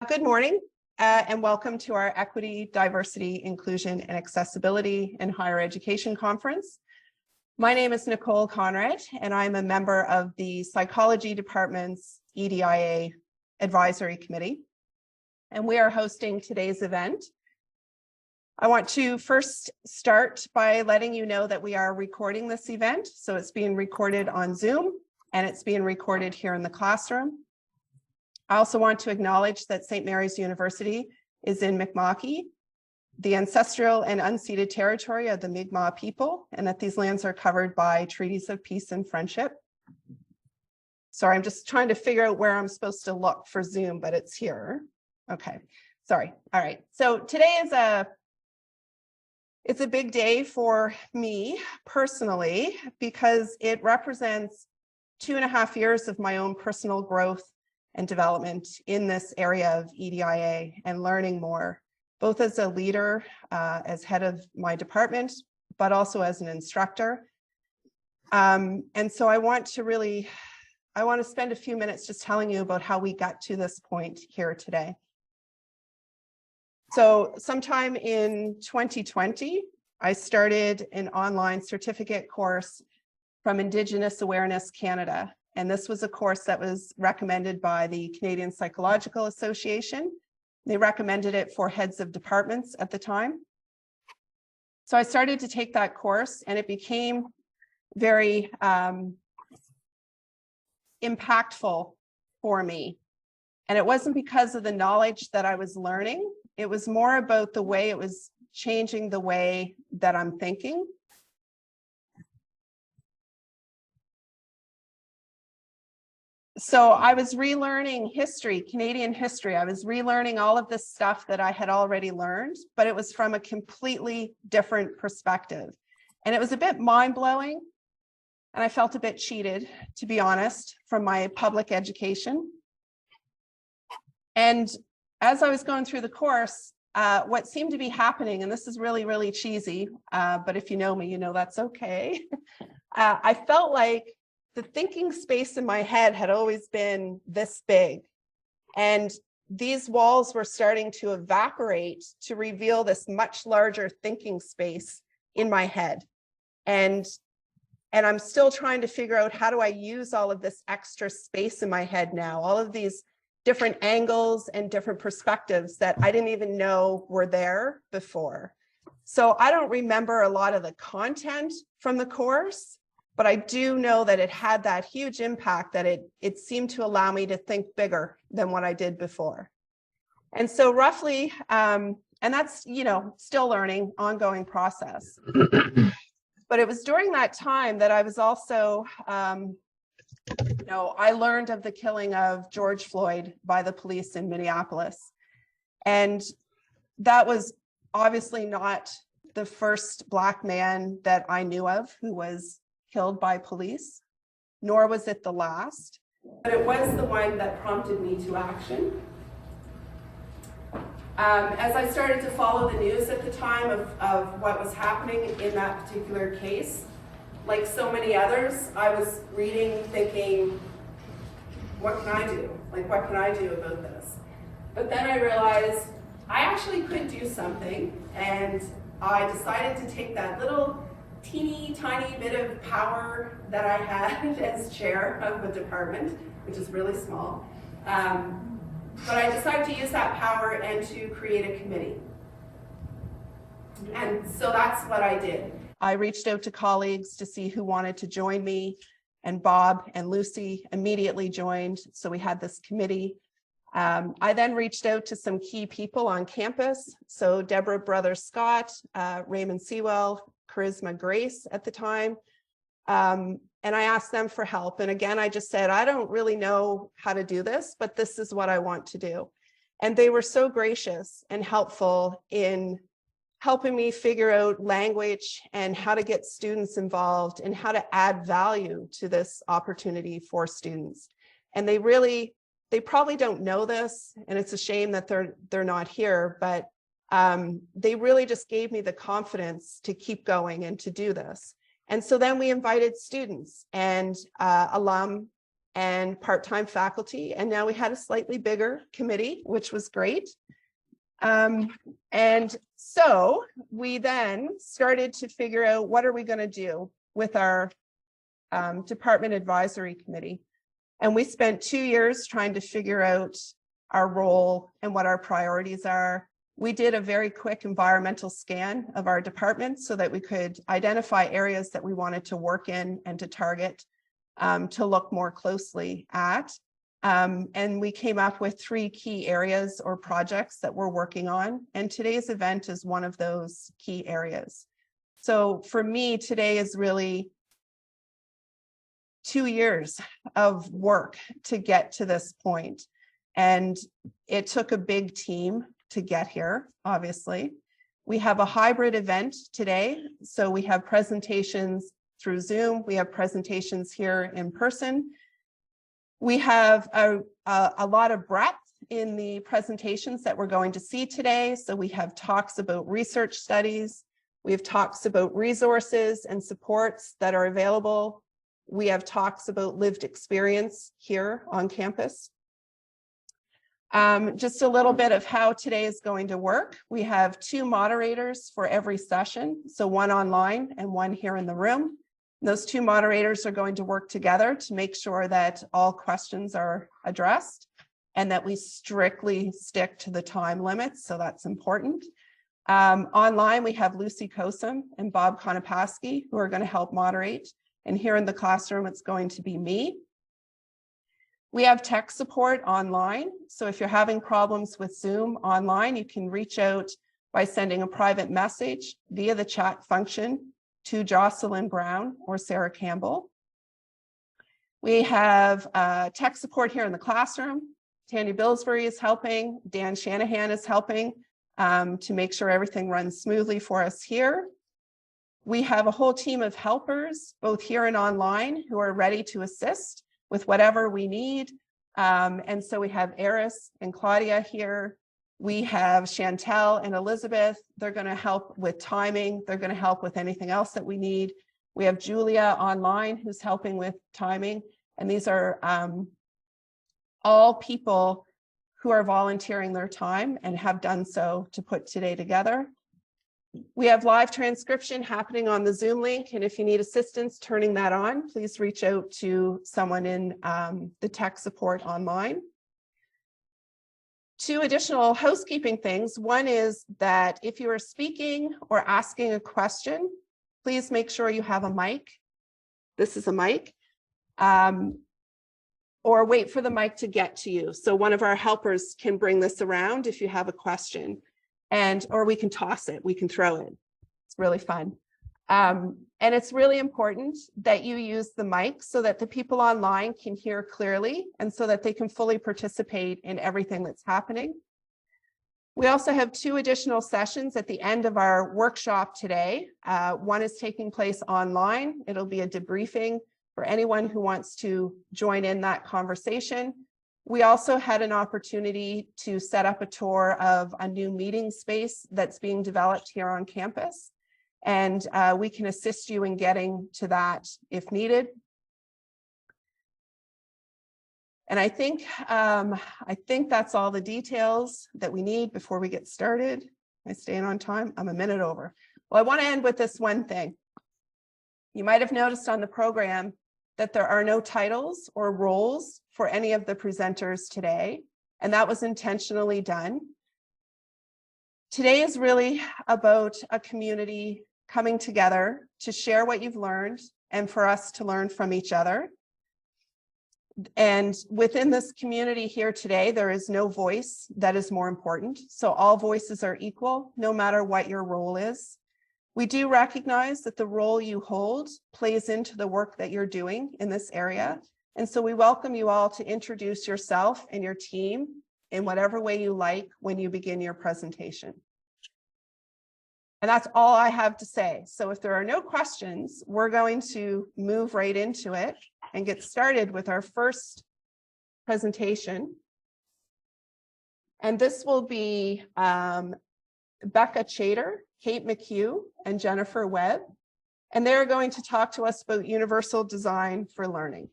Good morning and welcome to our Equity, Diversity, Inclusion and Accessibility in Higher Education Conference. My name is Nicole Conrad and I'm a member of the Psychology Department's EDIA Advisory Committee, and we are hosting today's event. I want to first start by letting you know that we are recording this event, so it's being recorded on Zoom and it's being recorded here in the classroom. I also want to acknowledge that St. Mary's University is in Mi'kma'ki, the ancestral and unceded territory of the Mi'kmaq people, and that these lands are covered by treaties of peace and friendship. Sorry, I'm just trying to figure out where I'm supposed to look for Zoom, but it's here. Okay, sorry. All right, so today is it's a big day for me personally because it represents 2.5 years of my own personal growth and development in this area of EDIA and learning more, both as a leader, as head of my department, but also as an instructor. And so I want to spend a few minutes just telling you about how we got to this point here today. So sometime in 2020, I started an online certificate course from Indigenous Awareness Canada. And this was a course that was recommended by the Canadian Psychological Association. They recommended it for heads of departments at the time. So I started to take that course and it became very impactful for me. And it wasn't because of the knowledge that I was learning. It was more about the way it was changing the way that I'm thinking. So I was relearning history, Canadian history. I was relearning all of this stuff that I had already learned, but it was from a completely different perspective. And it was a bit mind-blowing. And I felt a bit cheated, to be honest, from my public education. And as I was going through the course, what seemed to be happening, and this is really, really cheesy, but if you know me, you know that's okay. I felt like the thinking space in my head had always been this big. And these walls were starting to evaporate to reveal this much larger thinking space in my head. And I'm still trying to figure out, how do I use all of this extra space in my head now? All of these different angles and different perspectives that I didn't even know were there before. So I don't remember a lot of the content from the course, but I do know that it had that huge impact, that it seemed to allow me to think bigger than what I did before. And so roughly, and that's, still learning, ongoing process. But it was during that time that I was also, I learned of the killing of George Floyd by the police in Minneapolis. And that was obviously not the first Black man that I knew of who was killed by police, nor was it the last, but it was the one that prompted me to action. As I started to follow the news at the time of what was happening in that particular case, like so many others, I was reading, thinking, what can I do? Like, what can I do about this? But then I realized I actually could do something, and I decided to take that little teeny tiny bit of power that I had as chair of the department, which is really small. But I decided to use that power and to create a committee. And so that's what I did. I reached out to colleagues to see who wanted to join me, and Bob and Lucy immediately joined. So we had this committee. I then reached out to some key people on campus. So Deborah Brothers Scott, Raymond Sewell, Charisma Grace at the time. And I asked them for help. And again, I just said, I don't really know how to do this, but this is what I want to do. And they were so gracious and helpful in helping me figure out language and how to get students involved and how to add value to this opportunity for students. And they probably don't know this, and it's a shame that they're not here, but they really just gave me the confidence to keep going and to do this. And so then we invited students and alum and part-time faculty. And now we had a slightly bigger committee, which was great. And so we then started to figure out what are we going to do with our department advisory committee. And we spent 2 years trying to figure out our role and what our priorities are. We did a very quick environmental scan of our department so that we could identify areas that we wanted to work in and to target to look more closely at. And we came up with 3 key areas or projects that we're working on. And today's event is one of those key areas. So for me, today is really 2 years of work to get to this point. And it took a big team to get here, obviously. We have a hybrid event today. So we have presentations through Zoom. We have presentations here in person. We have a lot of breadth in the presentations that we're going to see today. So we have talks about research studies. We have talks about resources and supports that are available. We have talks about lived experience here on campus. Just a little bit of how today is going to work. We have 2 moderators for every session, so 1 online and 1 here in the room. Those 2 moderators are going to work together to make sure that all questions are addressed and that we strictly stick to the time limits, so that's important. Online, we have Lucy Kosum and Bob Konopaski who are going to help moderate. And here in the classroom, it's going to be me. We have tech support online. So if you're having problems with Zoom online, you can reach out by sending a private message via the chat function to Jocelyn Brown or Sarah Campbell. We have tech support here in the classroom. Tanya Billsbury is helping. Dan Shanahan is helping to make sure everything runs smoothly for us here. We have a whole team of helpers, both here and online, who are ready to assist with whatever we need. And so we have Eris and Claudia here. We have Chantel and Elizabeth. They're going to help with timing. They're going to help with anything else that we need. We have Julia online who's helping with timing. And these are all people who are volunteering their time and have done so to put today together. We have live transcription happening on the Zoom link, and if you need assistance turning that on, please reach out to someone in the tech support online. 2 additional housekeeping things. One is that if you are speaking or asking a question, please make sure you have a mic. This is a mic. Or wait for the mic to get to you. So one of our helpers can bring this around if you have a question. Or we can toss it, we can throw it. It's really fun. And it's really important that you use the mic so that the people online can hear clearly and so that they can fully participate in everything that's happening. We also have 2 additional sessions at the end of our workshop today. One is taking place online. It'll be a debriefing for anyone who wants to join in that conversation. We also had an opportunity to set up a tour of a new meeting space that's being developed here on campus. And we can assist you in getting to that if needed. And I think that's all the details that we need before we get started. Am I staying on time? I'm a minute over. Well, I want to end with this one thing. You might have noticed on the program that there are no titles or roles for any of the presenters today, and that was intentionally done. Today is really about a community coming together to share what you've learned and for us to learn from each other. And within this community here today, there is no voice that is more important. So all voices are equal, no matter what your role is. We do recognize that the role you hold plays into the work that you're doing in this area. And so we welcome you all to introduce yourself and your team in whatever way you like when you begin your presentation. And that's all I have to say. So if there are no questions, we're going to move right into it and get started with our first presentation. And this will be Becca Chater, Kate McHugh, and Jennifer Webb. And they're going to talk to us about universal design for learning.